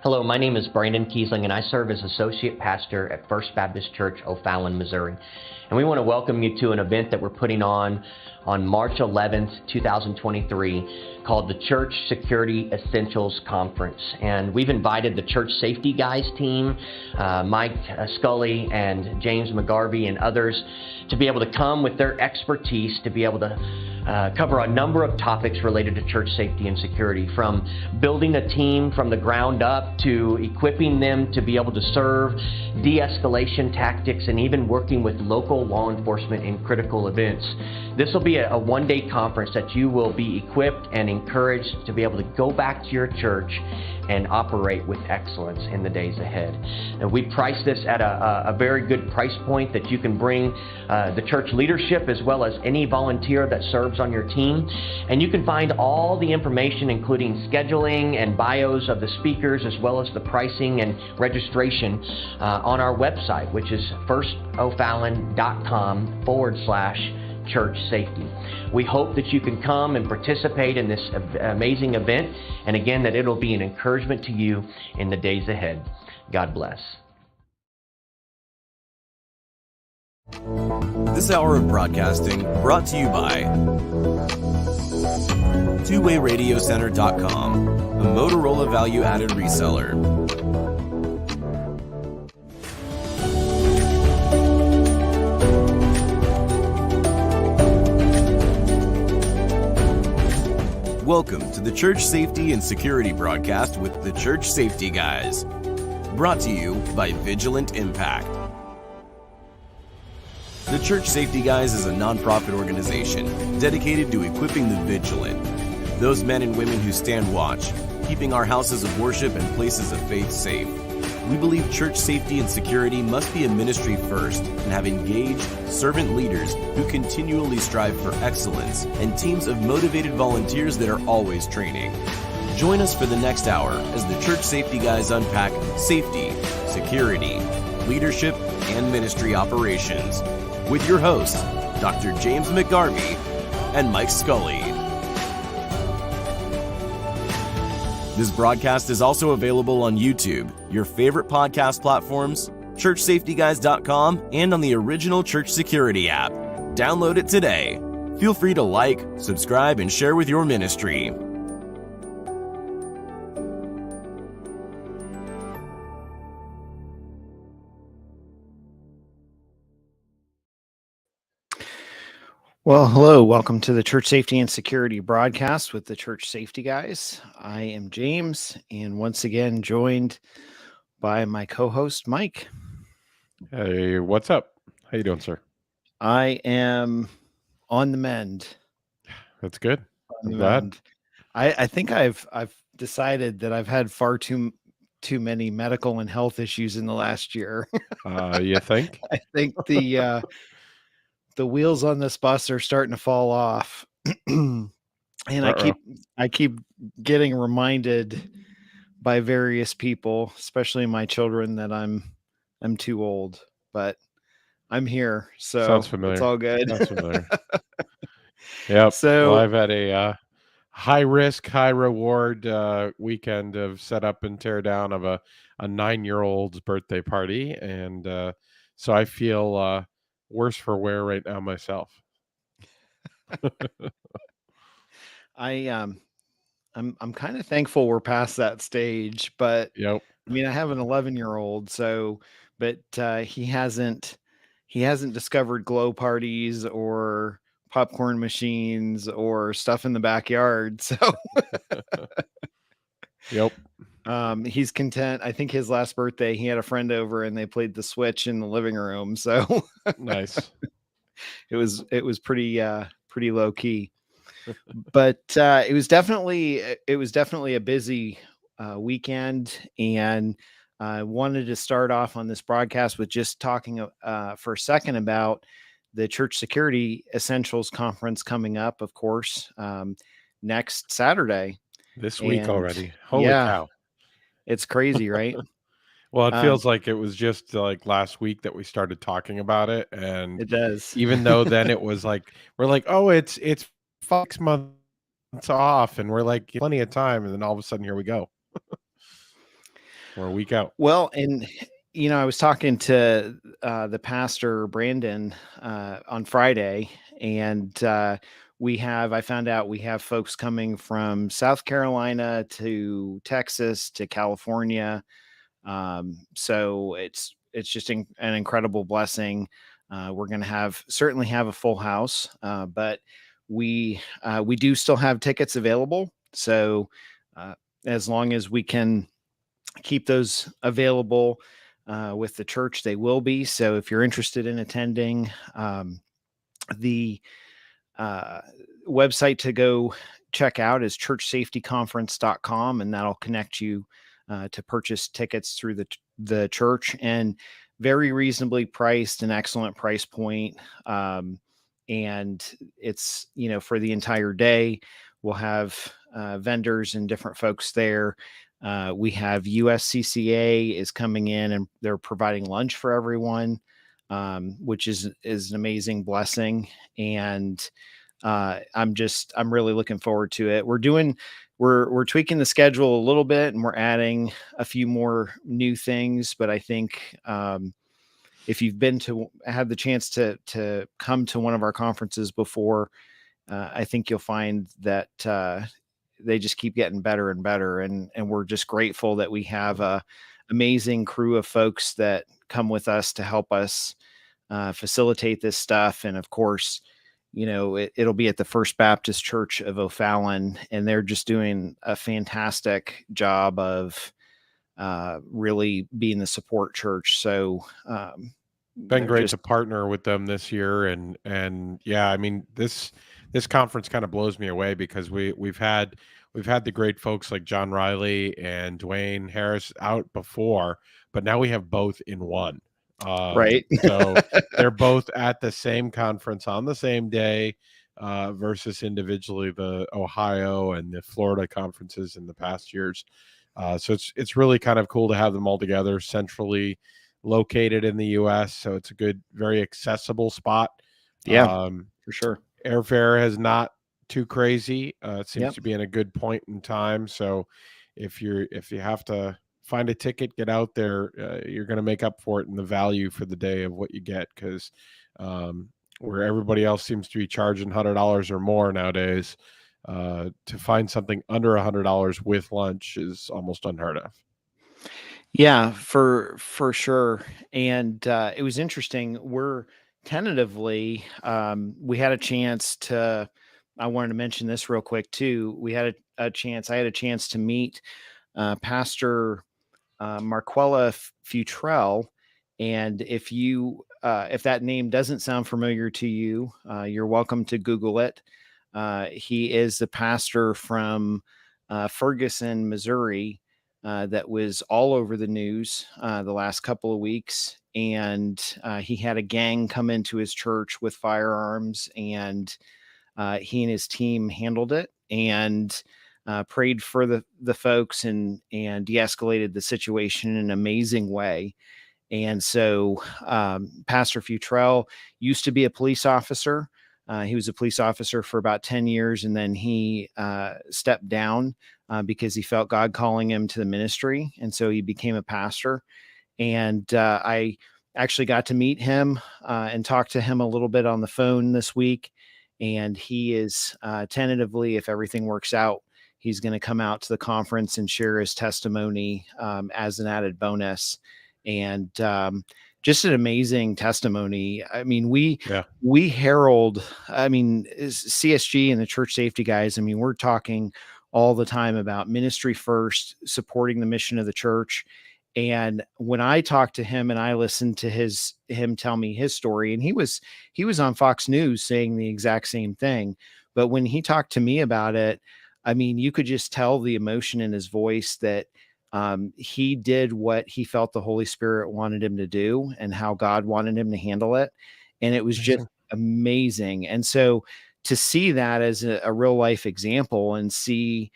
Hello, my name is Brandon Kiesling, and I serve as Associate Pastor at First Baptist Church, 𝗂𝗵𝗂, Missouri. And we want to welcome you to an event that we're putting on March 11th, 2023, called the Church Security Essentials Conference. And we've invited the Church Safety Guys team, Mike Scully and 𝗧𝗵𝗂𝗿𝗵𝗂 and others, to be able to come with their expertise to be able to cover a number of topics related to church safety and security, from building a team from the ground up to equipping them to be able to serve, de-escalation tactics, and even working with local law enforcement in critical events. This will be a one-day conference that you will be equipped and encouraged to be able to go back to your church and operate with excellence in the days ahead. And we price this at a very good price point that you can bring the church leadership as well as any volunteer that serves on your team. And you can find all the information, including scheduling and bios of the speakers, as well as the pricing and registration on our website, which is firstofalan.com/church safety. We hope that you can come and participate in this amazing event, and again, that it'll be an encouragement to you in the days ahead. God bless. This hour of broadcasting brought to you by 𝗃𝗵𝗴𝗏𝗂𝐴𝑟adiocenter.com, a Motorola value-added reseller. Welcome to the Church Safety and Security broadcast with the Church Safety Guys. Brought to you by Vigilant Impact. The Church Safety Guys is a nonprofit organization dedicated to equipping the vigilant, those men and women who stand watch, keeping our houses of worship and places of faith safe. We believe church safety and security must be a ministry first and have engaged, servant leaders who continually strive for excellence and teams of motivated volunteers that are always training. Join us for the next hour as the Church Safety Guys unpack safety, security, leadership, and ministry operations with your hosts, Dr. 𝗧𝗵𝗂𝗏 and Mike Scully. This broadcast is also available on YouTube, your favorite podcast platforms, churchsafetyguys.com, and on the original Church Security app. Download it today. Feel free to like, subscribe, and share with your ministry. Well, hello. Welcome to the Church Safety and Security broadcast with the Church Safety Guys. I am James, and once again joined by my co-host, Mike. Hey, what's up? How you doing, sir? I am on the mend. That's good. I'm glad. I think I've decided that I've had far too many medical and health issues in the last year. You think? I think the wheels on this bus are starting to fall off. And I keep getting reminded by various people, especially my children, that I'm too old, but I'm here. So sounds familiar. It's all good. Sounds familiar. Yep. So well, I've had a high risk, high reward weekend of set up and tear down of a 9-year-old's birthday party. And so I feel worse for wear right now myself. I'm kind of thankful we're past that stage, but yep. I mean, I have an 11-year-old, but he hasn't discovered glow parties or popcorn machines or stuff in the backyard. So yep. He's content. I think his last birthday, he had a friend over and they played the Switch in the living room. So nice. It was pretty low key, but it was definitely a busy weekend. And I wanted to start off on this broadcast with just talking for a second about the Church Security Essentials Conference coming up, of course, next Saturday. This week already. Holy cow. It's crazy, right? Well, it feels like it was just like last week that we started talking about it. And it does. Even though then it was like, we're like, oh, it's 6 months off and we're like plenty of time. And then all of a sudden here we go. or a week out? Well, and I was talking to the pastor Brandon on Friday, and I found out we have folks coming from South Carolina to Texas to California. So it's just an incredible blessing. We're going to certainly have a full house, but we do still have tickets available. So as long as we can keep those available with the church, they will be. So if you're interested in attending, the website to go check out is 𝗓𝗃conference.com, and that'll connect you to purchase tickets through the church, and very reasonably priced, an excellent price point. And it's, for the entire day. We'll have vendors and different folks there. We have USCCA is coming in, and they're providing lunch for everyone, which is an amazing blessing. And I'm really looking forward to it. We're tweaking the schedule a little bit, and we're adding a few more new things. But I think if you've had the chance to come to one of our conferences before, I think you'll find that they just keep getting better and better. And we're just grateful that we have a amazing crew of folks that come with us to help us facilitate this stuff. And of course, it'll be at the First Baptist Church of O'Fallon, and they're just doing a fantastic job of really being the support church. So been great to partner with them this year. And yeah, I mean, this conference kind of blows me away, because we've had the great folks like John Riley and Dwayne Harris out before, but now we have both in one. Right. So they're both at the same conference on the same day, versus individually the Ohio and the Florida conferences in the past years. So it's really kind of cool to have them all together, centrally located in the US. So it's a good, very accessible spot. Yeah, for sure. Airfare is not too crazy. It seems to be in a good point in time. So if you have to find a ticket, get out there, you're going to make up for it in the value for the day of what you get, because where everybody else seems to be charging $100 or more nowadays, to find something under $100 with lunch is almost unheard of. Yeah, for sure. And it was interesting. We're tentatively, we had a chance to, I wanted to mention this real quick too. I had a chance to meet Pastor 𝗵𝗂𝗆 𝗵𝗂𝗆. And if that name doesn't sound familiar to you, you're welcome to Google it. He is the pastor from Ferguson, Missouri, that was all over the news the last couple of weeks. And he had a gang come into his church with firearms, and he and his team handled it and prayed for the folks and de-escalated the situation in an amazing way. And so Pastor 𝗵𝗂𝗆 used to be a police officer. He was a police officer for about 10 years, and then he stepped down because he felt God calling him to the ministry. And so he became a pastor. And I actually got to meet him and talk to him a little bit on the phone this week. And he is tentatively, if everything works out, he's going to come out to the conference and share his testimony as an added bonus. And just an amazing testimony. I mean, we herald, CSG and the church safety guys, I mean, we're talking all the time about ministry first, supporting the mission of the church. And when I talked to him and I listened to him tell me his story, and he was on Fox News saying the exact same thing. But when he talked to me about it, I mean, you could just tell the emotion in his voice that he did what he felt the Holy Spirit wanted him to do and how God wanted him to handle it. And it was just amazing. And so to see that as a real life example and see,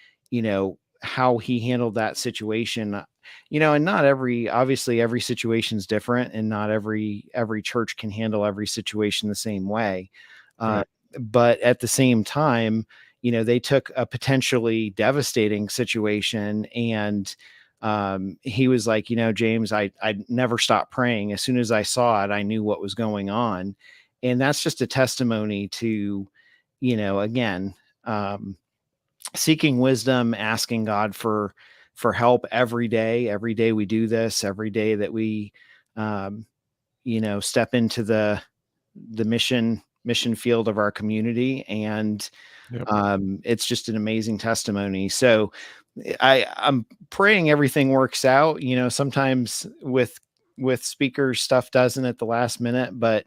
how he handled that situation, and obviously every situation is different, and not every church can handle every situation the same way. But at the same time, they took a potentially devastating situation and he was like, James, I never stopped praying. As soon as I saw it, I knew what was going on. And that's just a testimony to, again, seeking wisdom, asking God for help every day. Every day we do this, every day that we, step into the mission field of our community. And Yep. it's just an amazing testimony. So I'm praying everything works out. Sometimes with speakers, stuff doesn't at the last minute, but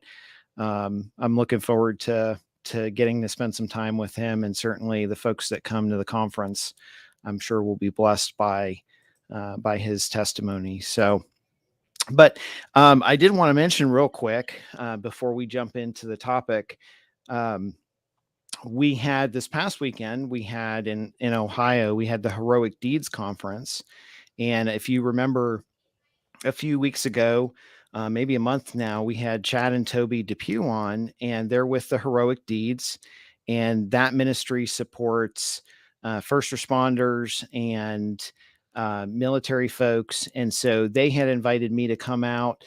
I'm looking forward to getting to spend some time with him, and certainly the folks that come to the conference, I'm sure will be blessed by his testimony. So, but I did want to mention real quick before we jump into the topic. We had this past weekend, we had in Ohio, we had the Heroic Deeds Conference. And if you remember a few weeks ago, maybe a month now, we had Chad and Toby Depew on, and they're with the Heroic Deeds. And that ministry supports first responders and military folks. And so they had invited me to come out.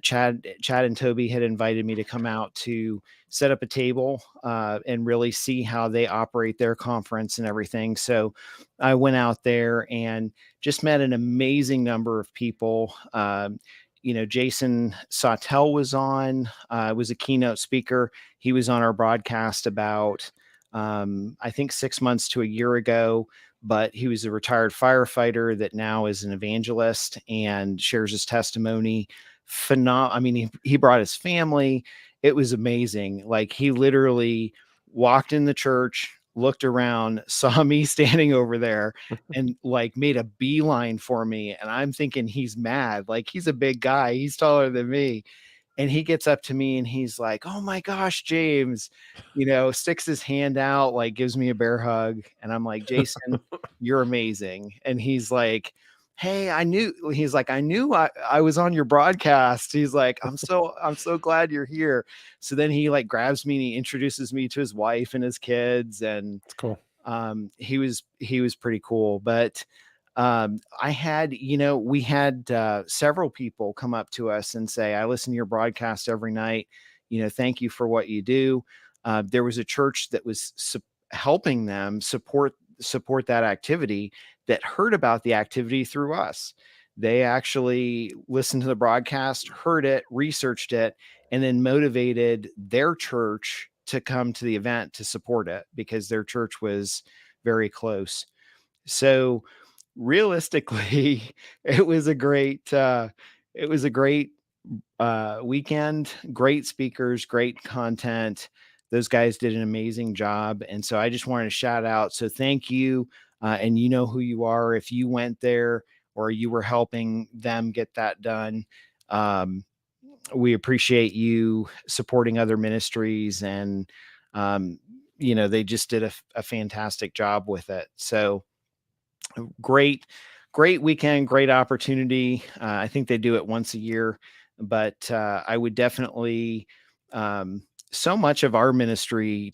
Chad and Toby had invited me to come out to set up a table and really see how they operate their conference and everything. So I went out there and just met an amazing number of people. Jason Sautel was on, was a keynote speaker. He was on our broadcast about, I think 6 months to a year ago, but he was a retired firefighter that now is an evangelist and shares his testimony. I mean, he brought his family. It was amazing. Like, he literally walked in the church, looked around, saw me standing over there, and like made a beeline for me. And I'm thinking he's mad. Like, he's a big guy. He's taller than me. And he gets up to me and he's like, "Oh my gosh, James," sticks his hand out, like gives me a bear hug. And I'm like, "Jason, you're amazing." And he's like, "Hey, I knew I was on your broadcast." He's like, I'm so glad you're here." So then he like grabs me and he introduces me to his wife and his kids. And It's cool. he was pretty cool. But we had several people come up to us and say, "I listen to your broadcast every night. Thank you for what you do." There was a church that was helping them support that activity, that heard about the activity through us. They actually listened to the broadcast, heard it, researched it, and then motivated their church to come to the event to support it because their church was very close. So realistically, it was a great weekend, great speakers, great content. Those guys did an amazing job. And so I just wanted to shout out. So thank you. And you know who you are if you went there or you were helping them get that done. We appreciate you supporting other ministries, and they just did a fantastic job with it. So great weekend, great opportunity. I think they do it once a year, but I would definitely, so much of our ministry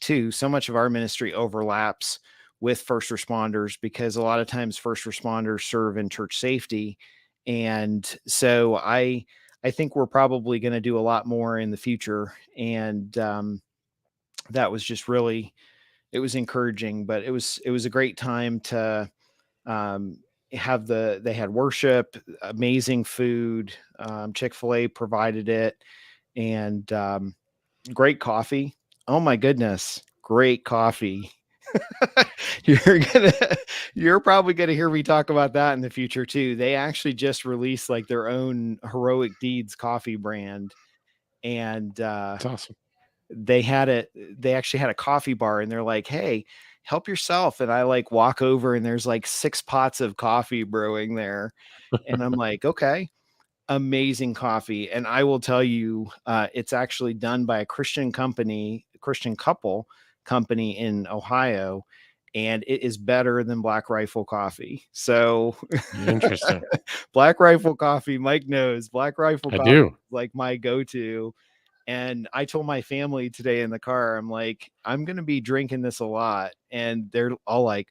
overlaps with first responders, because a lot of times first responders serve in church safety. And so I think we're probably going to do a lot more in the future. And that was just really, it was encouraging, but it was a great time to they had worship, amazing food. Chick-fil-A provided it, and great coffee. Oh my goodness, great coffee. You're probably gonna hear me talk about that in the future too. They actually just released like their own Heroic Deeds coffee brand, and That's awesome. they actually had a coffee bar, and they're like, "Hey, help yourself." And I like walk over and there's like 6 pots of coffee brewing there. And I'm like, okay, amazing coffee. And I will tell you, it's actually done by a Christian couple company in Ohio. And it is better than Black Rifle coffee. So Interesting. Black Rifle coffee, Mike knows Black Rifle I coffee do. is like my go-to. And I told my family today in the car, I'm like, I'm going to be drinking this a lot. And they're all like,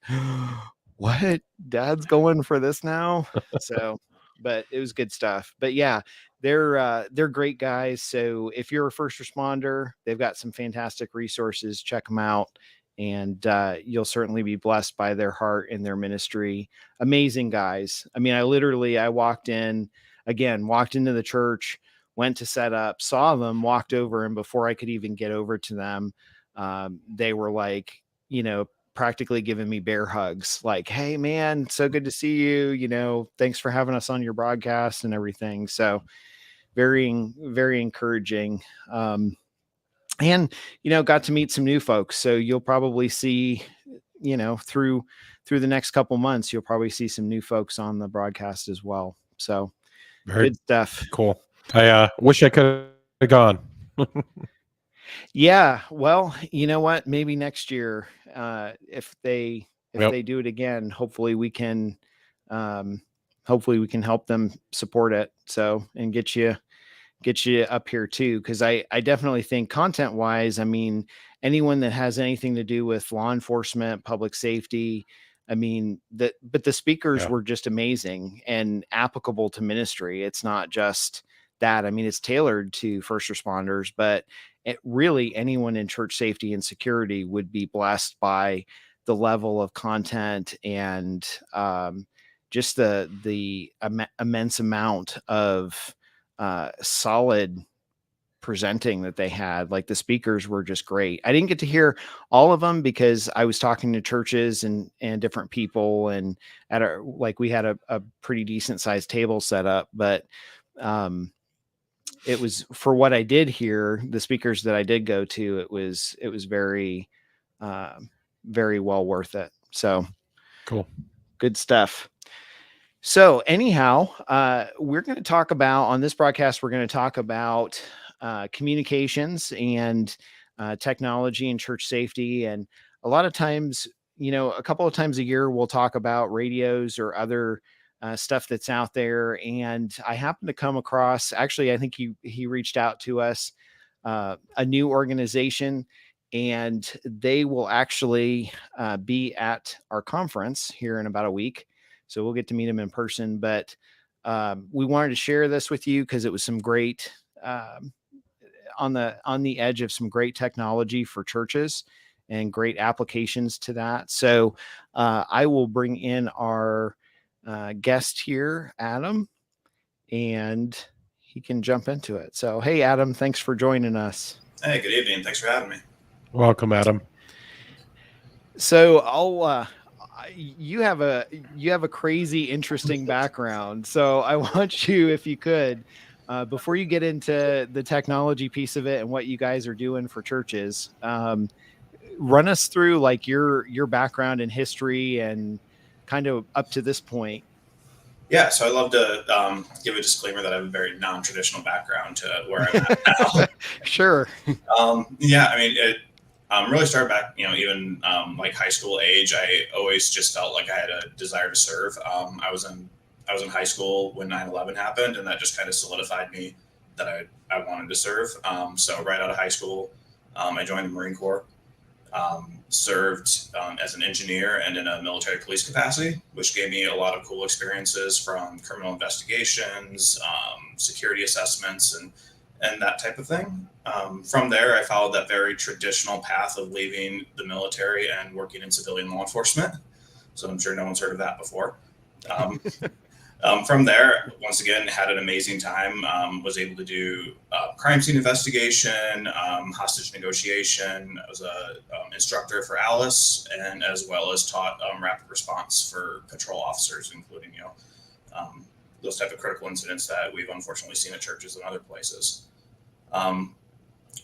what, Dad's going for this now? So, but it was good stuff. But yeah, they're great guys. So if you're a first responder, they've got some fantastic resources. Check them out, and you'll certainly be blessed by their heart and their ministry. Amazing guys. I mean, I walked into the church, went to set up, saw them, walked over, and before I could even get over to them, they were like, practically giving me bear hugs, like, "Hey man, so good to see you. Thanks for having us on your broadcast and everything." So very, very encouraging. And got to meet some new folks. So you'll probably see, through the next couple months, you'll probably see some new folks on the broadcast as well. So Very good stuff. Cool. I wish I could have gone. Yeah. Well, you know what? Maybe next year, if they do it again, hopefully we can help them support it. So, and get you up here too. Cause I definitely think content wise, I mean, anyone that has anything to do with law enforcement, public safety, I mean, but the speakers were just amazing and applicable to ministry. It's not just that. I mean, it's tailored to first responders, but really anyone in church safety and security would be blessed by the level of content and just the immense amount of solid presenting that they had. Like, the speakers were just great. I didn't get to hear all of them because I was talking to churches and different people, and we had a pretty decent sized table set up, but it was, for what I did hear, the speakers that I did go to, it was very, very well worth it. So cool. Good stuff. So anyhow, we're going to talk about, on this broadcast, we're going to talk about communications and technology and church safety. And a lot of times, a couple of times a year, we'll talk about radios or other stuff that's out there. And I happened to come across, actually, I think he reached out to us, a new organization, and they will actually be at our conference here in about a week. So we'll get to meet him in person, but we wanted to share this with you because it was some great, on the edge of some great technology for churches and great applications to that. So I will bring in our guest here, Adam, and he can jump into it. So, hey, Adam, thanks for joining us. Hey, good evening. Thanks for having me. Welcome, Adam. So you have a crazy, interesting background. So I want you, if you could, before you get into the technology piece of it and what you guys are doing for churches, run us through like your background and history and kind of up to this point. Yeah, so I'd love to give a disclaimer that I have a very non-traditional background to where I'm at now. Sure. Yeah, I mean, it really started back, even like high school age. I always just felt like I had a desire to serve. I was in high school when 9/11 happened, and that just kind of solidified me that I wanted to serve. So right out of high school, I joined the Marine Corps. Served as an engineer and in a military police capacity, which gave me a lot of cool experiences from criminal investigations, security assessments, and that type of thing. From there, I followed that very traditional path of leaving the military and working in civilian law enforcement. So I'm sure no one's heard of that before. From there, once again, had an amazing time, was able to do crime scene investigation, hostage negotiation. I was a instructor for Alice, and as well as taught rapid response for patrol officers, including, those type of critical incidents that we've unfortunately seen at churches and other places.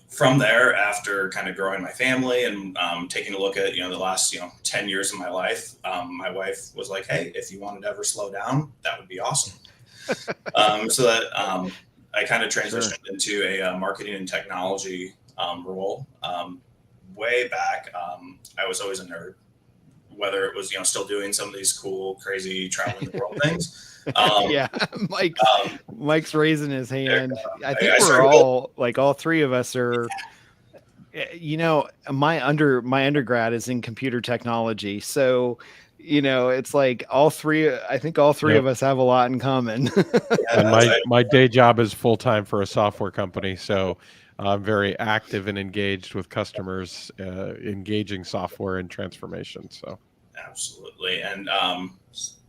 From there, after kind of growing my family and taking a look at, the last, 10 years of my life, my wife was like, hey, if you wanted to ever slow down, that would be awesome. So that I kind of transitioned into a marketing and technology role. Way back, I was always a nerd, whether it was, still doing some of these cool, crazy traveling the world things. Yeah, Mike's raising his hand. I think we're all three of us are You know, my undergrad is in computer technology, so it's like I think all three Yep. of us have a lot in common. And my day job is full time for a software company, so I'm very active and engaged with customers, engaging software and transformation. So Absolutely. And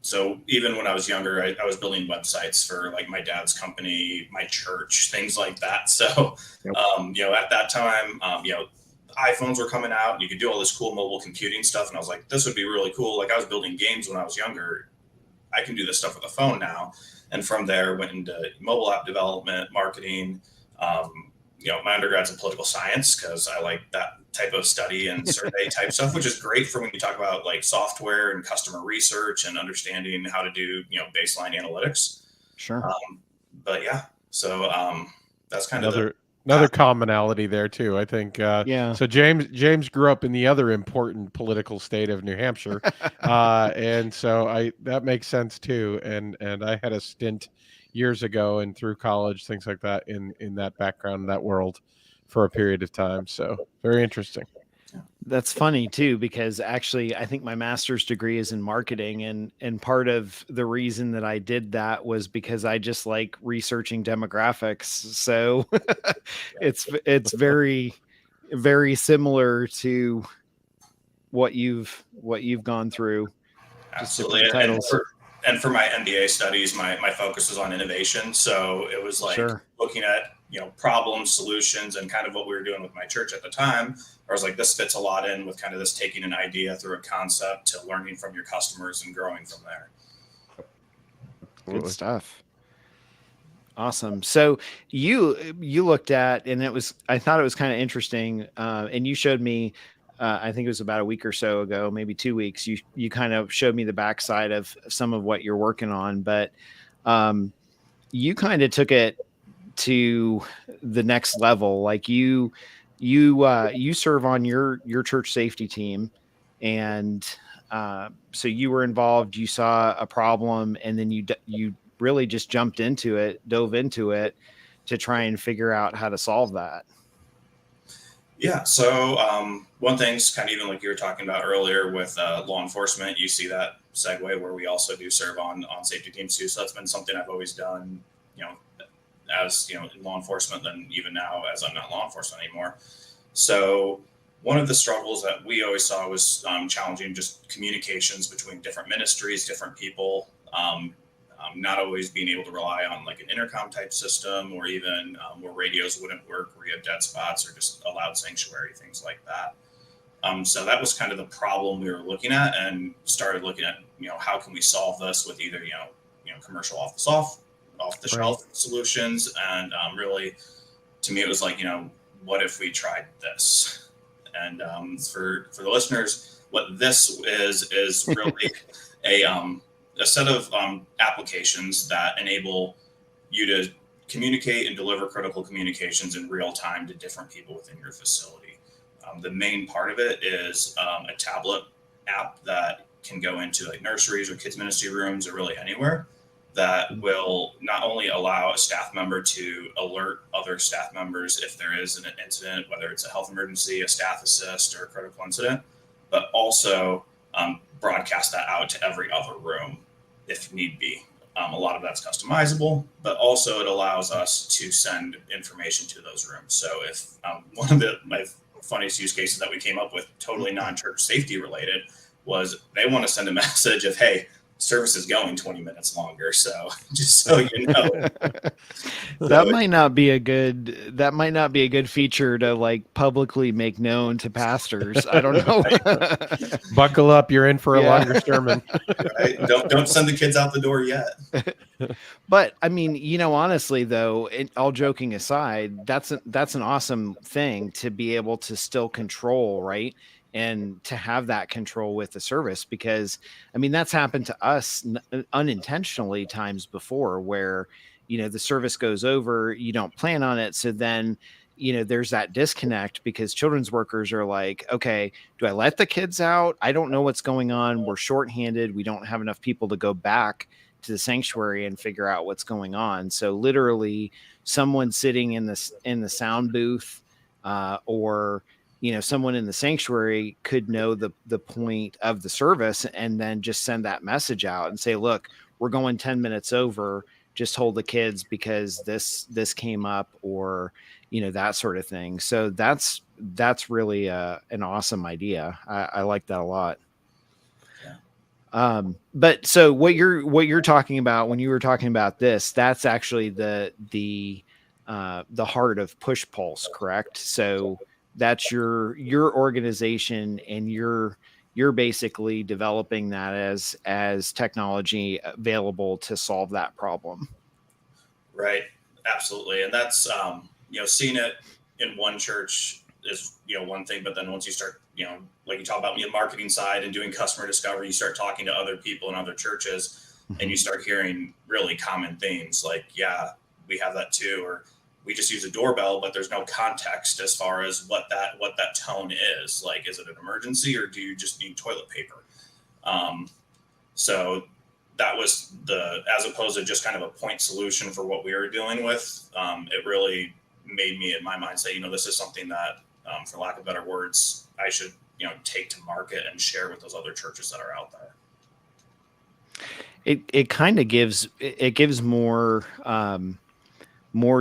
so even when I was younger, I was building websites for like my dad's company, my church, things like that. So, Yep. At that time, iPhones were coming out and you could do all this cool mobile computing stuff. And I was like, this would be really cool. Like I was building games when I was younger. I can do this stuff with a phone now. And from there went into mobile app development, marketing. My undergrad's in political science because I like that type of study and survey type stuff, which is great for when you talk about like software and customer research and understanding how to do, baseline analytics. Sure. But yeah, so that's kind of another commonality there too, I think. Yeah. So James grew up in the other important political state of New Hampshire, and so that makes sense too. And I had a stint years ago and through college, things like that, in that background, that world, for a period of time. So very interesting. That's funny too, because actually I think my master's degree is in marketing, and part of the reason that I did that was because I just like researching demographics. So it's very, very similar to what you've gone through. Absolutely. And for my MBA studies, my focus was on innovation. So it was like looking at, problems, solutions, and kind of what we were doing with my church at the time. I was like, this fits a lot in with kind of this taking an idea through a concept to learning from your customers and growing from there. Good stuff. Awesome. So you looked at, and I thought it was kind of interesting. And you showed me, I think it was about a week or so ago, maybe 2 weeks, you kind of showed me the backside of some of what you're working on, but you kind of took it to the next level. Like you serve on your church safety team, and so you were involved, you saw a problem, and then you really just dove into it to try and figure out how to solve that. Yeah. So one thing's kind of even like you were talking about earlier with law enforcement, you see that segue where we also do serve on safety teams too. So that's been something I've always done, as, in law enforcement, then even now as I'm not law enforcement anymore. So one of the struggles that we always saw was challenging just communications between different ministries, different people, not always being able to rely on like an intercom type system, or even where radios wouldn't work, where you have dead spots or just a loud sanctuary, things like that. So that was kind of the problem we were looking at, and started looking at, how can we solve this with either, commercial off the shelf solutions. And really, to me, it was like, what if we tried this? And for the listeners, what this is really a set of applications that enable you to communicate and deliver critical communications in real time to different people within your facility. The main part of it is a tablet app that can go into like nurseries or kids ministry rooms or really anywhere, that will not only allow a staff member to alert other staff members if there is an incident, whether it's a health emergency, a staff assist, or a critical incident, but also broadcast that out to every other room if need be. A lot of that's customizable, but also it allows us to send information to those rooms. So if one of my funniest use cases that we came up with, totally non-church safety related, was they want to send a message of, hey, service is going 20 minutes longer. So just so you know, that might not be a good feature to like publicly make known to pastors. I don't know. Buckle up. You're in for a longer sermon. Right? Don't send the kids out the door yet. But I mean, honestly though, all joking aside, that's an awesome thing to be able to still control, right? And to have that control with the service, because I mean, that's happened to us unintentionally times before, where, the service goes over, you don't plan on it. So then, there's that disconnect, because children's workers are like, okay, do I let the kids out? I don't know what's going on. We're shorthanded. We don't have enough people to go back to the sanctuary and figure out what's going on. So literally someone sitting in the sound booth, or someone in the sanctuary could know the point of the service and then just send that message out and say, look, we're going 10 minutes over, just hold the kids because this came up, or that sort of thing. So that's really an awesome idea. I like that a lot. But so what you're talking about when you were talking about this, that's actually the heart of Push Pulse, correct? So that's your organization, and you're basically developing that as technology available to solve that problem. Right. Absolutely. And that's, seeing it in one church is, one thing, but then once you start, like you talk about the marketing side and doing customer discovery, you start talking to other people in other churches, and you start hearing really common themes like, yeah, we have that too, or we just use a doorbell, but there's no context as far as what that tone is. Like, is it an emergency, or do you just need toilet paper? So that was as opposed to just kind of a point solution for what we were dealing with. It really made me, in my mind, say, this is something that, for lack of better words, I should, take to market and share with those other churches that are out there. It kind of gives more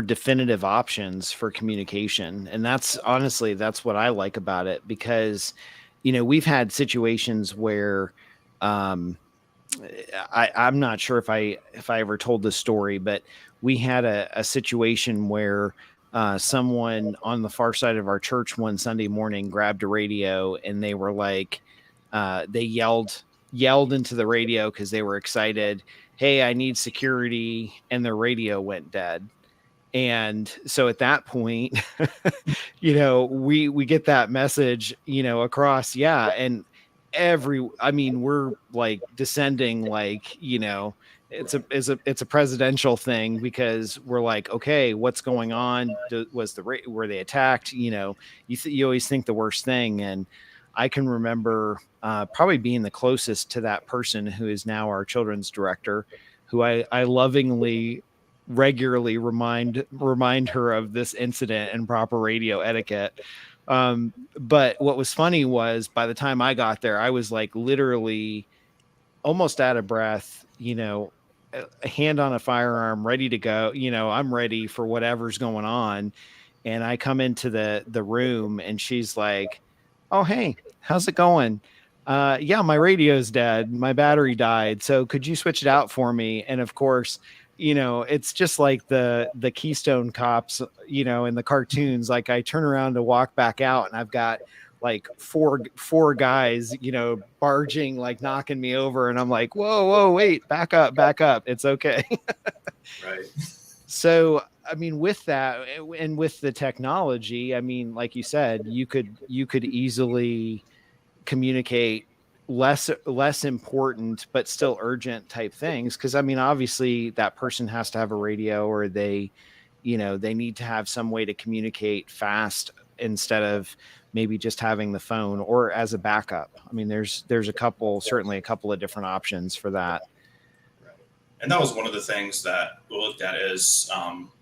definitive options for communication. And that's what I like about it, because, we've had situations where, I'm not sure if I ever told this story, but we had a situation where someone on the far side of our church one Sunday morning grabbed a radio, and they were like, they yelled into the radio because they were excited. Hey, I need security. And their radio went dead. And so at that point, we get that message, across. Yeah. And we're like descending, like, it's a presidential thing, because we're like, okay, what's going on? Were they attacked? You always think the worst thing. And I can remember probably being the closest to that person who is now our children's director, who I lovingly regularly remind her of this incident and proper radio etiquette. But what was funny was, by the time I got there, I was like literally almost out of breath, a hand on a firearm, ready to go. I'm ready for whatever's going on. And I come into the room, and she's like, oh, hey, how's it going? Yeah, my radio's dead. My battery died. So could you switch it out for me? And of course, it's just like the Keystone Cops, in the cartoons. Like, I turn around to walk back out, and I've got like four guys, barging, like knocking me over. And I'm like, whoa, wait, back up. It's okay. Right. So, with that and with the technology, like you said, you could easily communicate less important but still urgent type things, because obviously that person has to have a radio, or they need to have some way to communicate fast instead of maybe just having the phone, or as a backup. There's certainly a couple of different options for that. Right. And that was one of the things that we looked at, is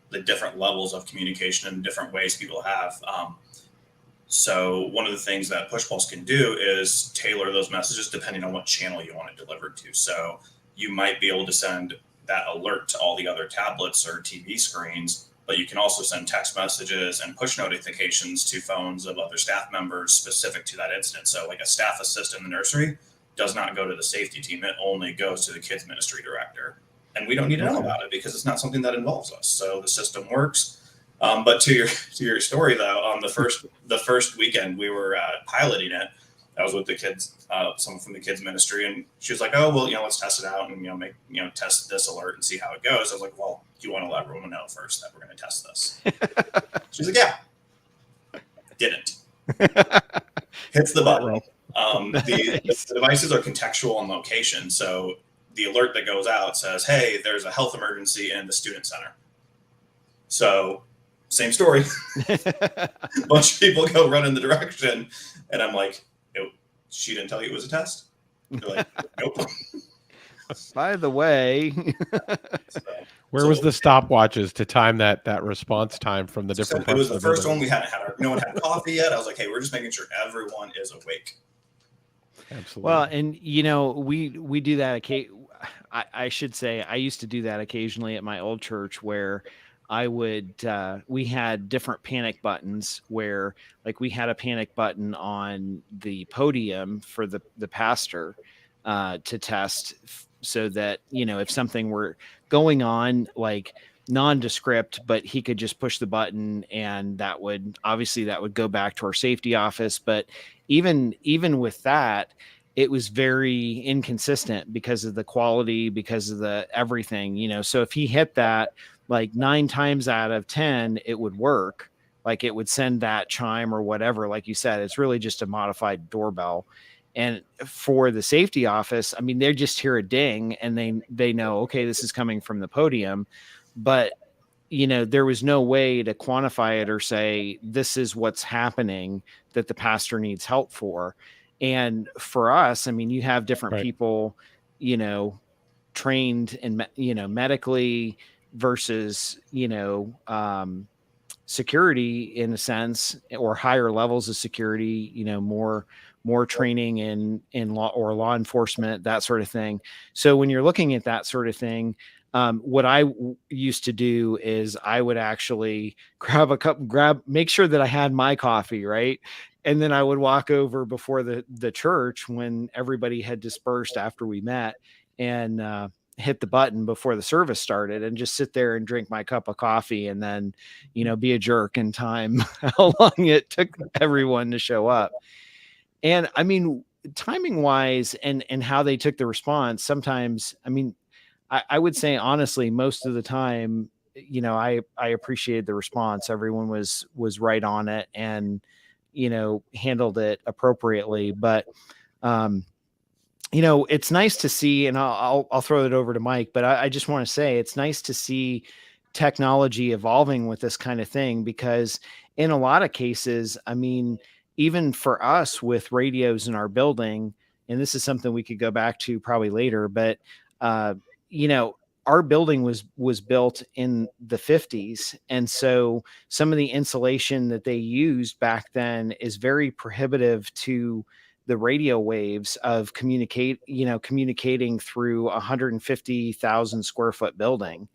the different levels of communication and different ways people have. So one of the things that Push Pulse can do is tailor those messages depending on what channel you want it delivered to. So you might be able to send that alert to all the other tablets or TV screens, but you can also send text messages and push notifications to phones of other staff members specific to that incident. So like a staff assistant in the nursery does not go to the safety team. It only goes to the kids ministry director. And we don't need to know about it because it's not something that involves us. So the system works. But to your story though, on the first weekend we were piloting it, I was with the kids, someone from the kids ministry, and she was like, "Oh, well, let's test it out and test this alert and see how it goes." I was like, "Well, do you want to let everyone know first that we're going to test this?" She's like, "Yeah." Didn't. Hits the button. The devices are contextual in location, so the alert that goes out says, "Hey, there's a health emergency in the student center." So. Same story. A bunch of people go run in the direction, and I'm like, "Nope, she didn't tell you it was a test?" They're like, "Nope." By the way, Where was the stopwatches to time that response time from the different parts? It was the first one. We hadn't had no one had coffee yet. I was like, hey, we're just making sure everyone is awake. Absolutely. Well, and we do that. I should say I used to do that occasionally at my old church, where I would we had different panic buttons, where like we had a panic button on the podium for the pastor to test, so that if something were going on, like nondescript, but he could just push the button, and that would go back to our safety office. But even with that, it was very inconsistent because of the quality, because of the everything, so if he hit that like 9 times out of 10, it would work. Like it would send that chime or whatever. Like you said, it's really just a modified doorbell. And for the safety office, I mean, they just hear a ding and they know, okay, this is coming from the podium. But, there was no way to quantify it or say, this is what's happening that the pastor needs help for. And for us, I mean, you have different people, trained in, medically versus, security in a sense, or higher levels of security, more training in law or law enforcement, that sort of thing. So when you're looking at that sort of thing, what I used to do is I would actually make sure that I had my coffee, right? And then I would walk over before the church when everybody had dispersed after we met, and hit the button before the service started, and just sit there and drink my cup of coffee, and then, be a jerk and time how long it took everyone to show up. And I mean, timing wise and how they took the response, sometimes, I mean, I would say honestly, most of the time, I appreciated the response. Everyone was right on it and, handled it appropriately. But, it's nice to see, and I'll throw it over to Mike, but I just want to say it's nice to see technology evolving with this kind of thing, because in a lot of cases, I mean, even for us with radios in our building, and this is something we could go back to probably later, but, our building was built in the 50s. And so some of the insulation that they used back then is very prohibitive to the radio waves of communicating through 150,000 square foot building.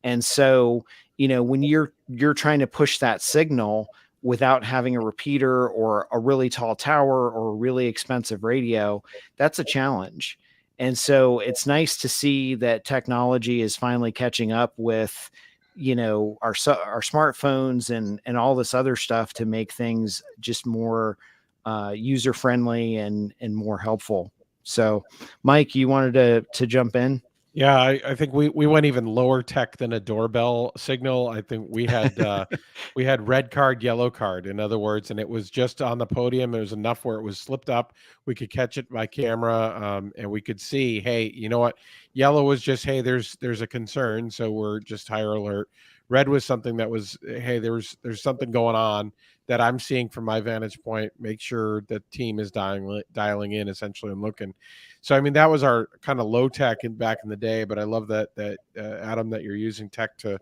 And so, when you're trying to push that signal without having a repeater or a really tall tower or a really expensive radio, that's a challenge. And so it's nice to see that technology is finally catching up with, our smartphones and all this other stuff to make things just more user friendly and more helpful. So, Mike, you wanted to jump in? Yeah, I think we went even lower tech than a doorbell signal. I think we had we had red card, yellow card, in other words, and it was just on the podium. It was enough where it was slipped up. We could catch it by camera, and we could see, hey, you know what? Yellow was just, hey, there's a concern, so we're just higher alert. Red was something that was, hey, there's something going on that I'm seeing from my vantage point. Make sure the team is dialing in essentially and looking. So, I mean, that was our kind of low tech back in the day, but I love that Adam, that you're using tech to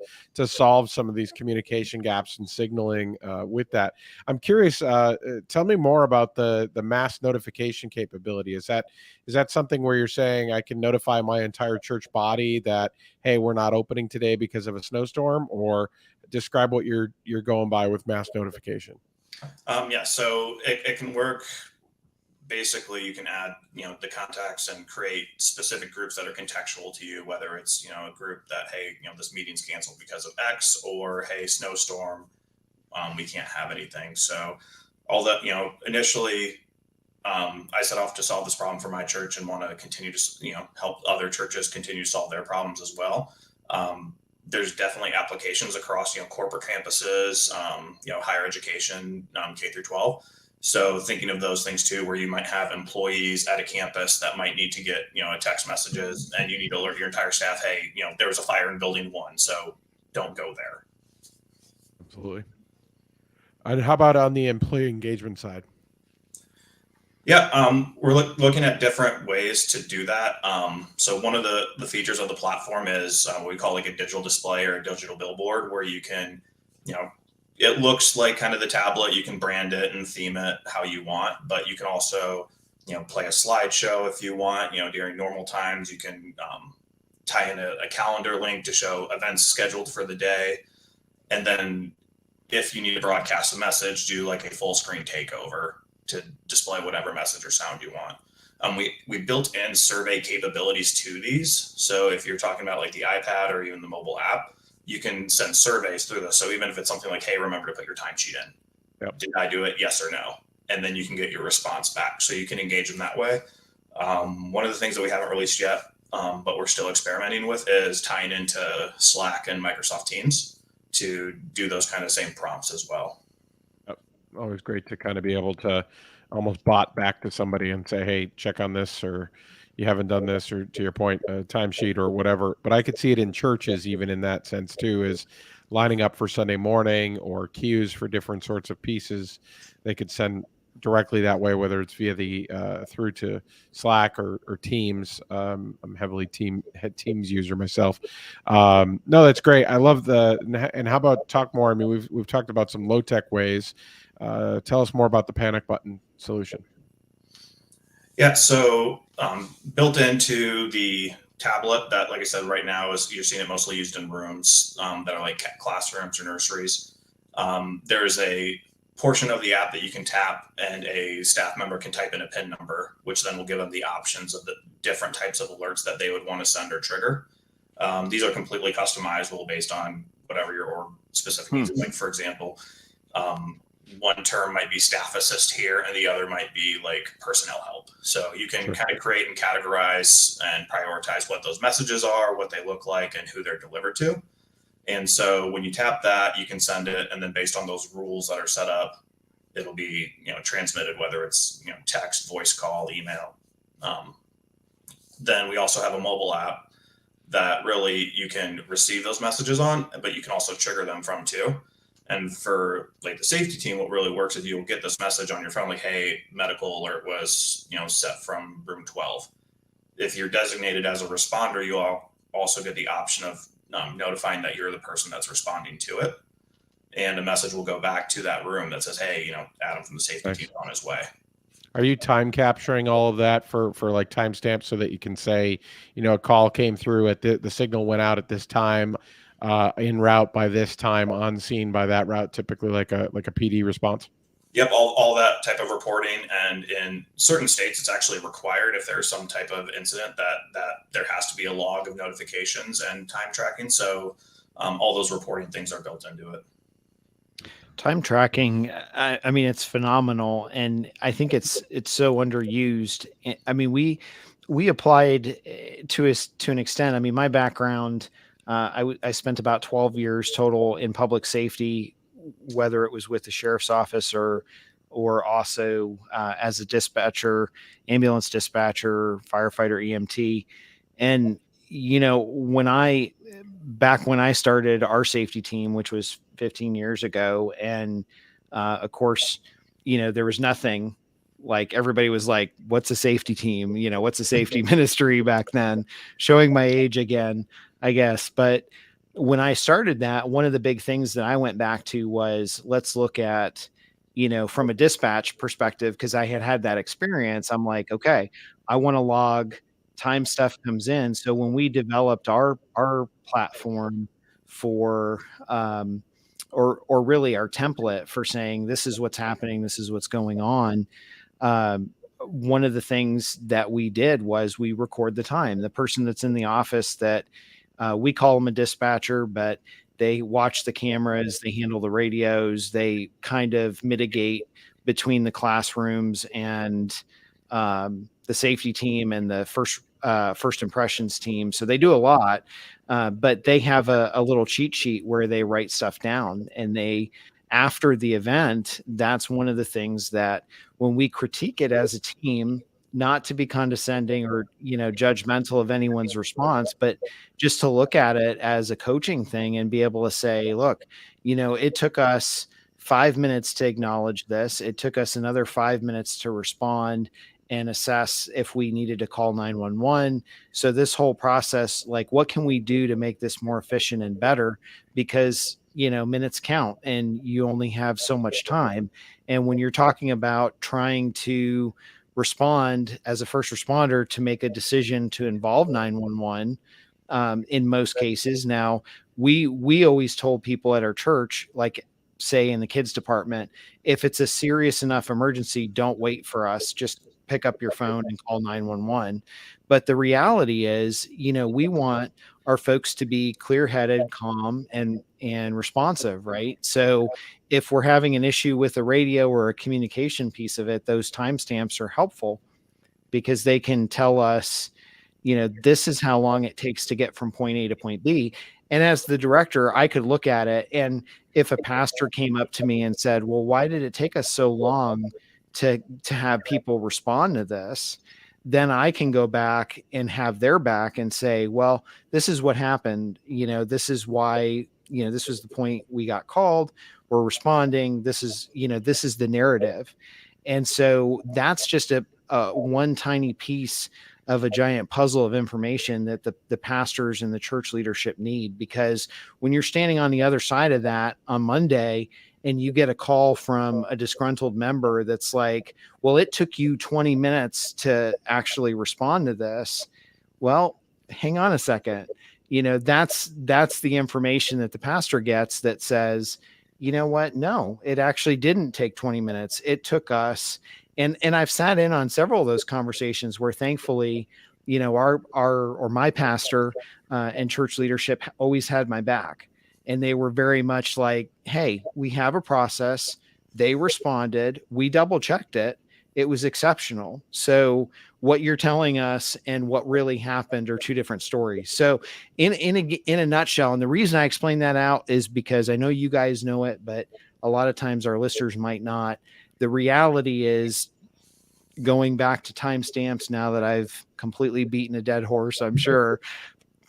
solve some of these communication gaps and signaling with that. I'm curious, tell me more about the mass notification capability. Is that something where you're saying I can notify my entire church body that, hey, we're not opening today because of a snowstorm, or describe what you're going by with mass notification? Yeah, so it can work. Basically, you can add, the contacts and create specific groups that are contextual to you, whether it's, a group that, hey, this meeting's canceled because of X, or, hey, snowstorm, we can't have anything. So all that, initially, I set off to solve this problem for my church and want to continue to, help other churches continue to solve their problems as well. There's definitely applications across, corporate campuses, higher education, K through 12. So thinking of those things too, where you might have employees at a campus that might need to get, a text messages, and you need to alert your entire staff, hey, there was a fire in building 1, so don't go there. Absolutely. And how about on the employee engagement side? Yeah, we're looking at different ways to do that. So one of the features of the platform is what we call like a digital display or a digital billboard, where you can, you know, it looks like kind of the tablet. You can brand it and theme it how you want, but you can also, play a slideshow if you want. During normal times, you can tie in a calendar link to show events scheduled for the day, and then if you need to broadcast a message, do like a full screen takeover to display whatever message or sound you want. We built in survey capabilities to these. So if you're talking about like the iPad or even the mobile app, you can send surveys through this. So even if it's something like, hey, remember to put your timesheet in. Yep. Did I do it? Yes or no? And then you can get your response back. So you can engage them that way. One of the things that we haven't released yet, but we're still experimenting with, is tying into Slack and Microsoft Teams to do those kind of same prompts as well. Always great to kind of be able to almost bot back to somebody and say, hey, check on this, or you haven't done this, or to your point, a timesheet or whatever. But I could see it in churches, even in that sense too, is lining up for Sunday morning or cues for different sorts of pieces. They could send directly that way, whether it's via the through to Slack or Teams. I'm heavily Teams user myself. No, that's great. I love and how about talk more? I mean, we've talked about some low tech ways. Tell us more about the panic button solution. Yeah, so built into the tablet that, like I said, right now you're seeing it mostly used in rooms that are like classrooms or nurseries. There's a portion of the app that you can tap, and a staff member can type in a PIN number, which then will give them the options of the different types of alerts that they would want to send or trigger. These are completely customizable based on whatever your specific needs. Like, for example, one term might be staff assist here, and the other might be like personnel help. So you can kind of create and categorize and prioritize what those messages are, what they look like, and who they're delivered to. And so when you tap that, you can send it, and then based on those rules that are set up, it'll be transmitted, whether it's text, voice call, email. Then we also have a mobile app that really you can receive those messages on, but you can also trigger them from too. And for like the safety team, what really works is you'll get this message on your phone, like, hey, medical alert was, set from room 12. If you're designated as a responder, you'll also get the option of notifying that you're the person that's responding to it. And a message will go back to that room that says, hey, Adam from the safety team is on his way. Are you time capturing all of that for like timestamps so that you can say, a call came through at the signal went out at this time, en route by this time, on scene by that route, typically like a PD response? Yep, all that type of reporting. And in certain states, it's actually required if there's some type of incident that there has to be a log of notifications and time tracking. So all those reporting things are built into it. Time tracking, I mean, it's phenomenal, and I think it's so underused. I mean, we applied to an extent. I mean, my background, I spent about 12 years total in public safety, whether it was with the sheriff's office or also as a dispatcher, ambulance dispatcher, firefighter, EMT. And, when I started our safety team, which was 15 years ago, and of course, there was nothing. Like, everybody was like, what's a safety team? What's a safety ministry back then? Showing my age again, I guess. But when I started that, one of the big things that I went back to was, let's look at, from a dispatch perspective, because I had that experience. I'm like, okay, I want to log time stuff comes in. So when we developed our platform for, or really our template for saying, this is what's happening, this is what's going on. One of the things that we did was we record the time. The person that's in the office that we call them a dispatcher, but they watch the cameras, they handle the radios, they kind of mitigate between the classrooms and the safety team and the first impressions team. So they do a lot, but they have a little cheat sheet where they write stuff down, and after the event, that's one of the things that when we critique it as a team, not to be condescending or, judgmental of anyone's response, but just to look at it as a coaching thing and be able to say, look, it took us 5 minutes to acknowledge this. It took us another 5 minutes to respond and assess if we needed to call 911. So this whole process, like, what can we do to make this more efficient and better? Because, you know, minutes count and you only have so much time. And when you're talking about trying to respond as a first responder to make a decision to involve 911, in most cases, now we always told people at our church, like, say in the kids department, if it's a serious enough emergency, don't wait for us, just pick up your phone and call 911. But the reality is, you know, we want our folks to be clear-headed, calm, and responsive, right? So if we're having an issue with a radio or a communication piece of it, those timestamps are helpful because they can tell us, you know, this is how long it takes to get from point A to point B. And as the director, I could look at it, and if a pastor came up to me and said, well, why did it take us so long to have people respond to this? Then I can go back and have their back and say, well, this is what happened. You know, this is why, you know, this was the point we got called. We're responding. This is, you know, this is the narrative. And so that's just a one tiny piece of a giant puzzle of information that the pastors and the church leadership need. Because when you're standing on the other side of that on Monday and you get a call from a disgruntled member that's like, well, it took you 20 minutes to actually respond to this. Well, hang on a second. You know, that's the information that the pastor gets that says, you know what? No, it actually didn't take 20 minutes. It took us. And I've sat in on several of those conversations where thankfully, you know, my pastor and church leadership always had my back. And they were very much like, hey, we have a process. They responded. We double checked it. It was exceptional. So what you're telling us and what really happened are two different stories. So in a nutshell, and the reason I explain that out is because I know you guys know it, but a lot of times our listeners might not. The reality is, going back to timestamps, now that I've completely beaten a dead horse, I'm sure,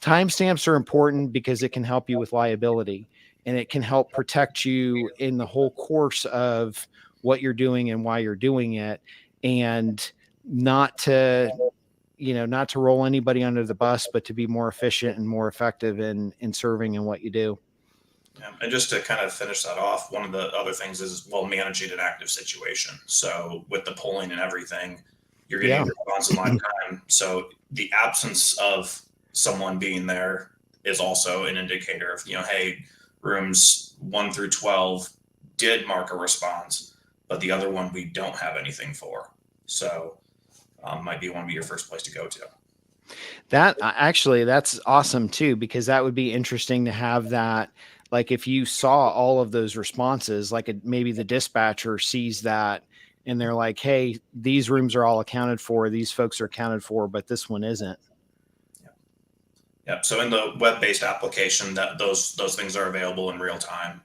timestamps are important because it can help you with liability, and it can help protect you in the whole course of what you're doing and why you're doing it, and not to roll anybody under the bus, but to be more efficient and more effective in serving in what you do. Yeah. And just to kind of finish that off, one of the other things is, well, managing an active situation. So with the polling and everything, you're getting response in live time. So the absence of someone being there is also an indicator of, you know, hey, rooms 1 through 12 did mark a response, but the other one we don't have anything for. So might be your first place to go to. That actually, that's awesome too, because that would be interesting to have that. Like if you saw all of those responses, like maybe the dispatcher sees that and they're like, hey, these rooms are all accounted for. These folks are accounted for, but this one isn't. Yeah. So in the web-based application, that those things are available in real time.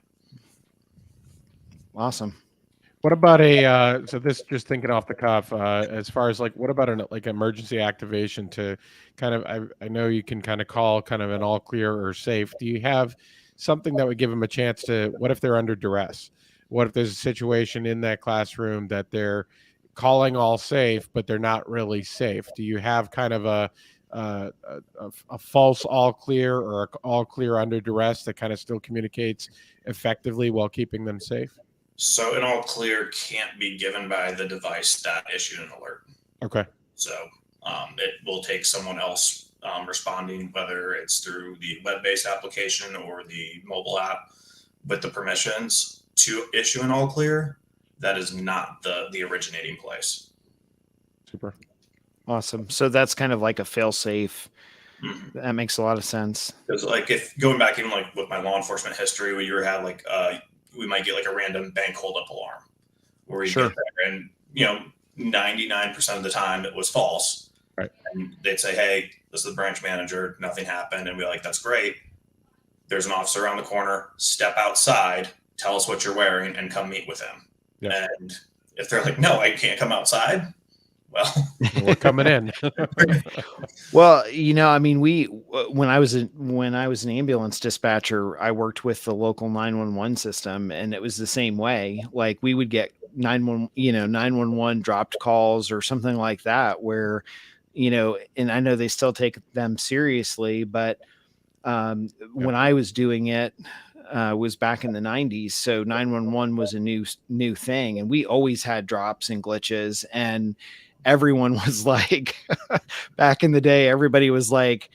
Awesome. What about so this, just thinking off the cuff, as far as like, what about an emergency activation to kind of, I know you can kind of call kind of an all clear or safe. Do you have something that would give them a chance to, what if they're under duress? What if there's a situation in that classroom that they're calling all safe, but they're not really safe? Do you have kind of a false all clear or all clear under duress that kind of still communicates effectively while keeping them safe? So an all clear can't be given by the device that issued an alert. Okay. So it will take someone else responding, whether it's through the web-based application or the mobile app, with the permissions to issue an all clear. That is not the originating place. Super. Awesome. So that's kind of like a fail safe. Mm-hmm. That makes a lot of sense. Because like if going back even like with my law enforcement history, where you have like we might get like a random bank holdup alarm where we get there, and you know 99% of the time it was false. Right. And they'd say, hey, this is the branch manager, nothing happened, and we're like, that's great. There's an officer around the corner, step outside, tell us what you're wearing, and come meet with him. Yeah. And if they're like, no, I can't come outside, well, we're coming in. Well, you know, I mean, when I was an ambulance dispatcher, I worked with the local 911 system, and it was the same way. Like we would get 911 dropped calls or something like that, where, and I know they still take them seriously, but when I was doing it, was back in the 90s. So 911 was a new thing, and we always had drops and glitches, and everyone was like, back in the day, everybody was like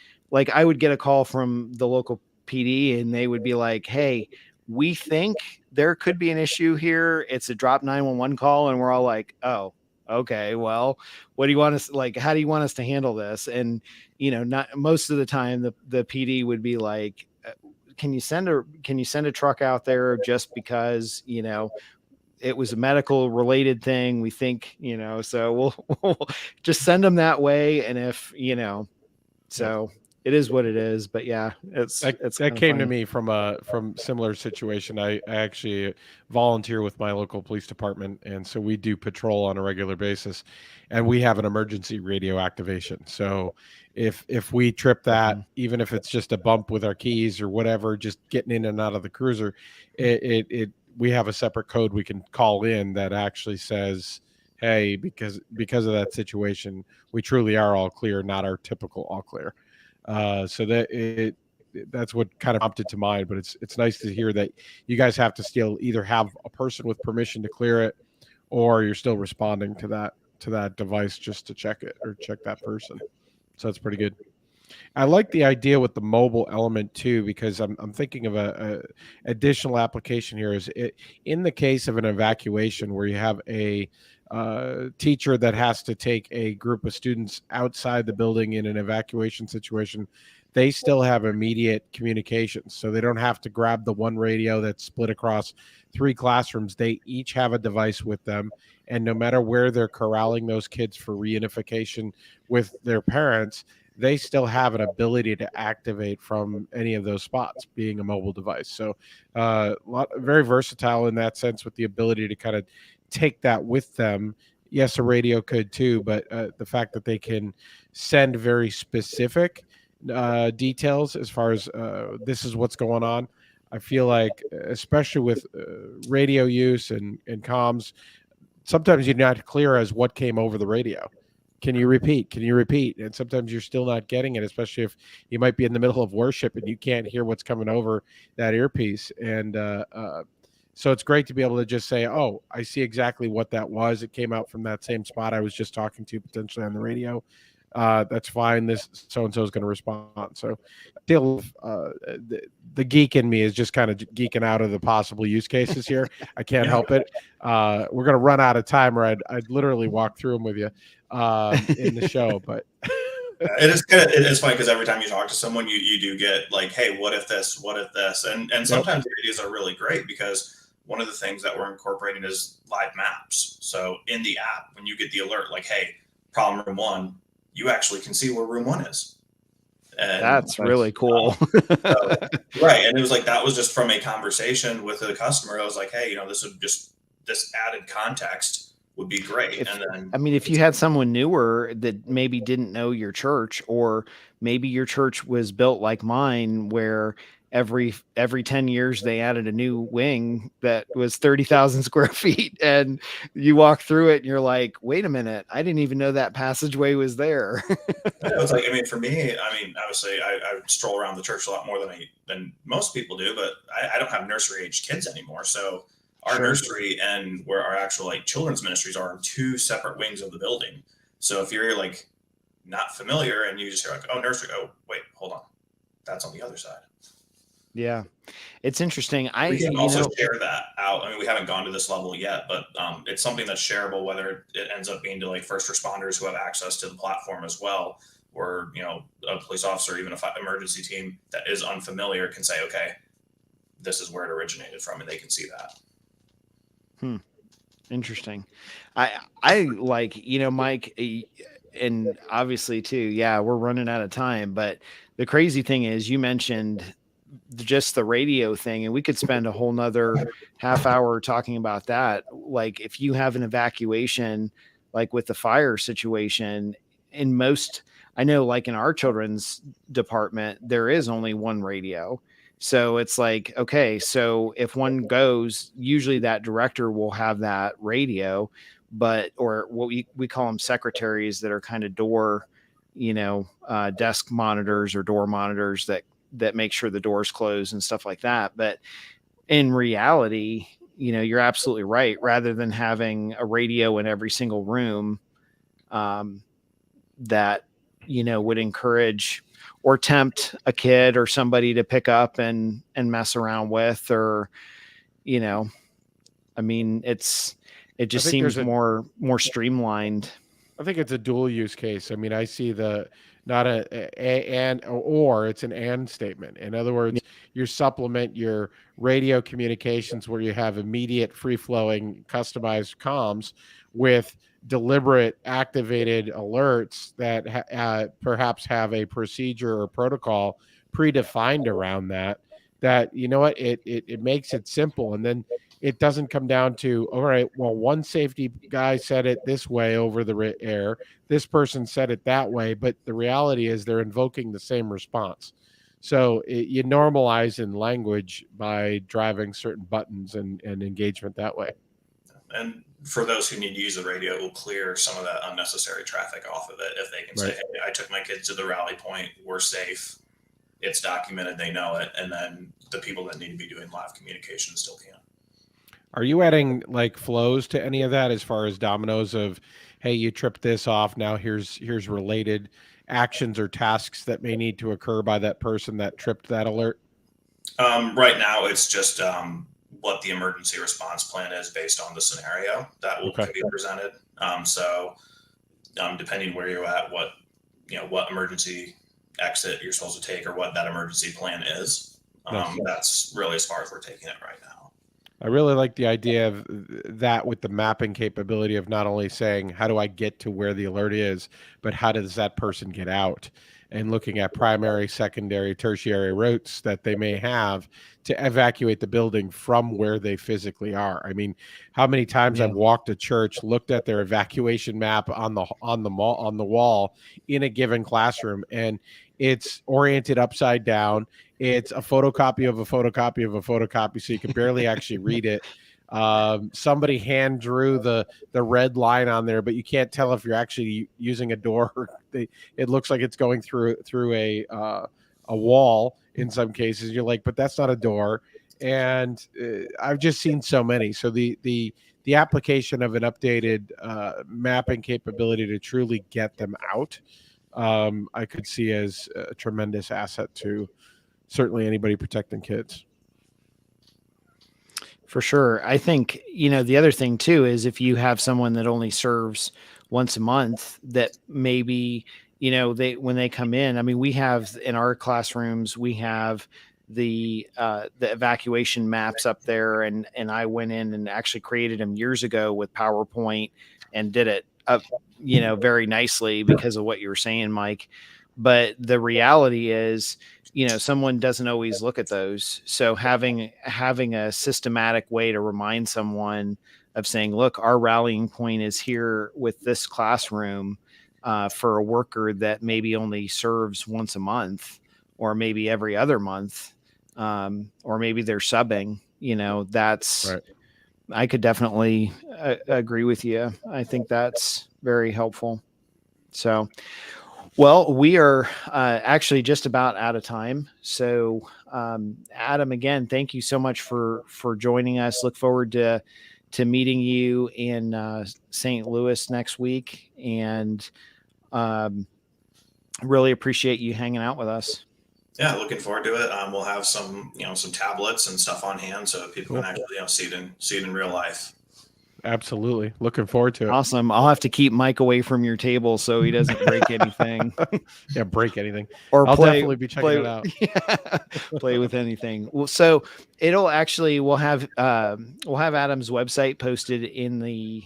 I would get a call from the local PD and they would be like, hey, we think there could be an issue here. It's a drop 911 call. And we're all like, oh, okay, well, what do you want us, like, how do you want us to handle this? And, not most of the time the PD would be like, can you send a truck out there just because, it was a medical related thing. We think, so we'll just send them that way. And if, so it is what it is, but yeah, that came to me from similar situation. I actually volunteer with my local police department, and so we do patrol on a regular basis, and we have an emergency radio activation. So if we trip that, even if it's just a bump with our keys or whatever, just getting in and out of the cruiser, we have a separate code we can call in that actually says, hey, because of that situation, we truly are all clear, not our typical all clear. So that's what kind of prompted to mind, but it's nice to hear that you guys have to still either have a person with permission to clear it, or you're still responding to that device just to check it or check that person. So that's pretty good. I like the idea with the mobile element too, because I'm thinking of a additional application here. Is it in the case of an evacuation where you have a teacher that has to take a group of students outside the building in an evacuation situation, they still have immediate communications. So they don't have to grab the one radio that's split across 3 classrooms. They each have a device with them. And no matter where they're corralling those kids for reunification with their parents, they still have an ability to activate from any of those spots, being a mobile device. So very versatile in that sense, with the ability to kind of take that with them. Yes, a radio could too, but the fact that they can send very specific details as far as this is what's going on. I feel like, especially with radio use and comms, sometimes you're not clear as what came over the radio. Can you repeat? Can you repeat? And sometimes you're still not getting it, especially if you might be in the middle of worship and you can't hear what's coming over that earpiece. And so it's great to be able to just say, oh, I see exactly what that was. It came out from that same spot I was just talking to potentially on the radio. That's fine. This so-and-so is going to respond. So still, the geek in me is just kind of geeking out of the possible use cases here. I can't help it. We're going to run out of time, or I'd literally walk through them with you in the show, but it's funny because every time you talk to someone, you do get like, hey, what if this, and sometimes radios are really great, because one of the things that we're incorporating is live maps. So in the app, when you get the alert, like, hey, problem room 1, you actually can see where room 1 is. And that's really cool. Right. And it was like, that was just from a conversation with a customer. I was like, hey, this added context would be great. If you had someone newer that maybe didn't know your church, or maybe your church was built like mine, where every 10 years they added a new wing that was 30,000 square feet, and you walk through it and you're like, wait a minute, I didn't even know that passageway was there. It's like, for me, obviously I stroll around the church a lot more than most people do, but I don't have nursery age kids anymore. So our nursery and where our actual like children's ministries are in 2 separate wings of the building. So if you're like not familiar and you just hear like, oh, nursery, oh wait, hold on, that's on the other side. Yeah, it's interesting. We can also share that out. We haven't gone to this level yet, but it's something that's shareable, whether it ends up being to like first responders who have access to the platform as well, or, a police officer, even an emergency team that is unfamiliar can say, okay, this is where it originated from, and they can see that. Interesting. I like, Mike, and obviously too, yeah, we're running out of time, but the crazy thing is, you mentioned just the radio thing, and we could spend a whole nother half hour talking about that. Like, if you have an evacuation, like with the fire situation, in most, I know like in our children's department, there is only one radio. So it's like, okay, so if one goes, usually that director will have that radio, but, or what we call them secretaries that are kind of door, desk monitors or door monitors that make sure the doors close and stuff like that. But in reality, you're absolutely right. Rather than having a radio in every single room, that, would encourage or tempt a kid or somebody to pick up and mess around with, or, I mean, it just seems more streamlined. I think it's a dual use case. I mean, I see not it's an and statement. In other words, you supplement your radio communications where you have immediate free flowing customized comms with deliberate activated alerts that perhaps have a procedure or protocol predefined around that, it makes it simple. And then it doesn't come down to, all right, well, one safety guy said it this way over the air, this person said it that way, but the reality is they're invoking the same response. So you normalize in language by driving certain buttons and engagement that way. And for those who need to use the radio, it will clear some of that unnecessary traffic off of it. If they can say, hey, I took my kids to the rally point, we're safe, it's documented, they know it. And then the people that need to be doing live communication still can. Are you adding like flows to any of that as far as dominoes of, hey, you tripped this off, now here's related actions or tasks that may need to occur by that person that tripped that alert? Right now, it's just what the emergency response plan is based on the scenario that will be presented. So depending where you're at, what emergency exit you're supposed to take or what that emergency plan is, that's really as far as we're taking it right now. I really like the idea of that with the mapping capability of not only saying, how do I get to where the alert is, but how does that person get out? And looking at primary, secondary, tertiary routes that they may have to evacuate the building from where they physically are. I mean, how many times I've walked to church, looked at their evacuation map on the wall in a given classroom, and it's oriented upside down. It's a photocopy of a photocopy of a photocopy, so you can barely actually read it. Somebody hand drew the red line on there, but you can't tell if you're actually using a door. It looks like it's going through a wall in some cases. You're like, but that's not a door. And I've just seen so many. So the application of an updated mapping capability to truly get them out, I could see as a tremendous asset to certainly anybody protecting kids. For sure. I think, the other thing too, is if you have someone that only serves once a month, that maybe, when they come in, I mean, we have in our classrooms, we have the evacuation maps up there, and I went in and actually created them years ago with PowerPoint and did it up, very nicely because of what you were saying, Mike. But the reality is, someone doesn't always look at those. So having a systematic way to remind someone of saying, look, our rallying point is here with this classroom for a worker that maybe only serves once a month, or maybe every other month, or maybe they're subbing, that's right. I could definitely agree with you. I think that's very helpful. So, well, we are actually just about out of time. So, Adam, again, thank you so much for joining us. Look forward to meeting you in St. Louis next week, and really appreciate you hanging out with us. Yeah, looking forward to it. We'll have some tablets and stuff on hand so that people can actually see it in real life. Absolutely. Looking forward to it. Awesome. I'll have to keep Mike away from your table so he doesn't break anything. Yeah, break anything. Or I'll definitely be checking it out. Yeah, play with anything. Well, so it'll actually, we'll have Adam's website posted in the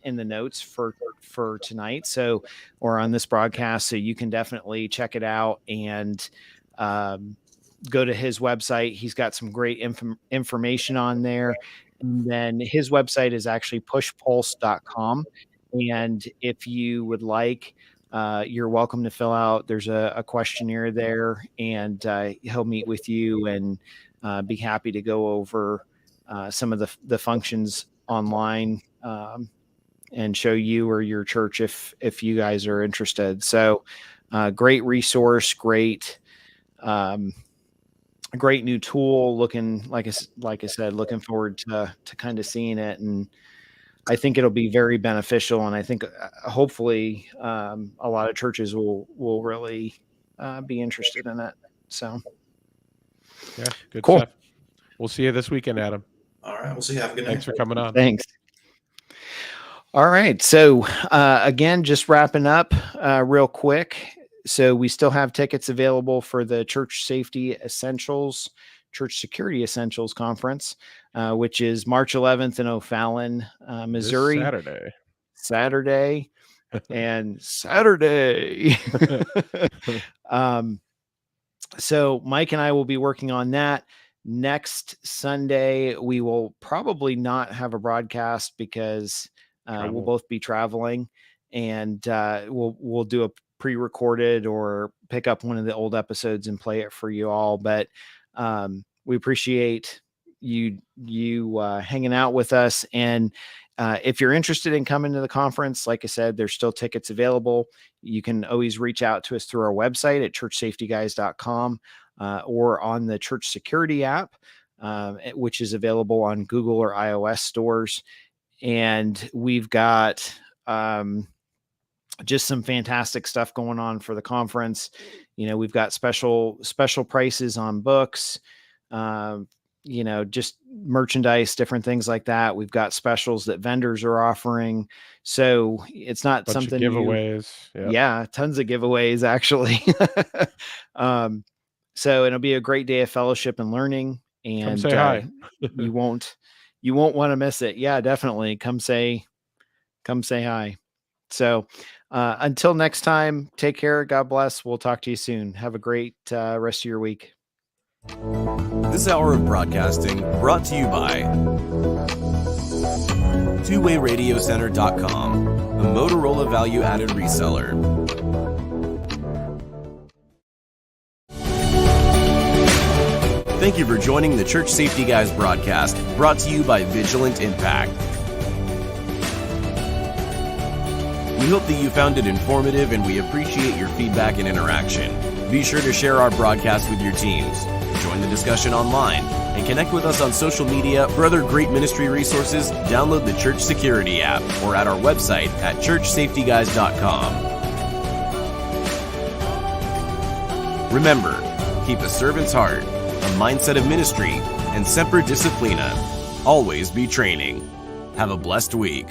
notes for tonight. So, or on this broadcast, so you can definitely check it out and go to his website. He's got some great information on there. And then his website is actually pushpulse.com. And if you would like you're welcome to fill out. There's a questionnaire there, and he'll meet with you and be happy to go over some of the functions online and show you or your church if you guys are interested. So great resource, great new tool. Looking, like I said, looking forward to kind of seeing it, and I think it'll be very beneficial. And I think hopefully a lot of churches will really be interested in it. So yeah, good cool. stuff. We'll see you this weekend, Adam. All right, we'll see you. Have a good night. Thanks for coming on. Thanks. All right. So again, just wrapping up real quick. So we still have tickets available for the Church Security Essentials Conference, which is March 11th in O'Fallon, Missouri. This Saturday and Saturday. So Mike and I will be working on that. Next Sunday, we will probably not have a broadcast because we'll both be traveling, and we'll do a pre-recorded or pick up one of the old episodes and play it for you all. But we appreciate you hanging out with us. And if you're interested in coming to the conference, like I said, there's still tickets available. You can always reach out to us through our website at churchsafetyguys.com or on the Church Security app, which is available on Google or iOS stores. And we've got just some fantastic stuff going on for the conference. We've got special prices on books, just merchandise, different things like that. We've got specials that vendors are offering. So it's not something giveaways. Yeah, tons of giveaways actually. So it'll be a great day of fellowship and learning. And come say hi. you won't want to miss it. Yeah, definitely. Come say hi. So until next time, take care. God bless. We'll talk to you soon. Have a great rest of your week. This hour of broadcasting brought to you by 𝗃𝗴𝗴𝗀𝗀𝗀𝗀𝗀𝗃, a Motorola value-added reseller. Thank you for joining the Church Safety Guys broadcast, brought to you by Vigilant Impact. We hope that you found it informative, and we appreciate your feedback and interaction. Be sure to share our broadcast with your teams, join the discussion online, and connect with us on social media. For other great ministry resources, download the Church Security app or at our website at churchsafetyguys.com. Remember, keep a servant's heart, a mindset of ministry, and semper disciplina. Always be training. Have a blessed week.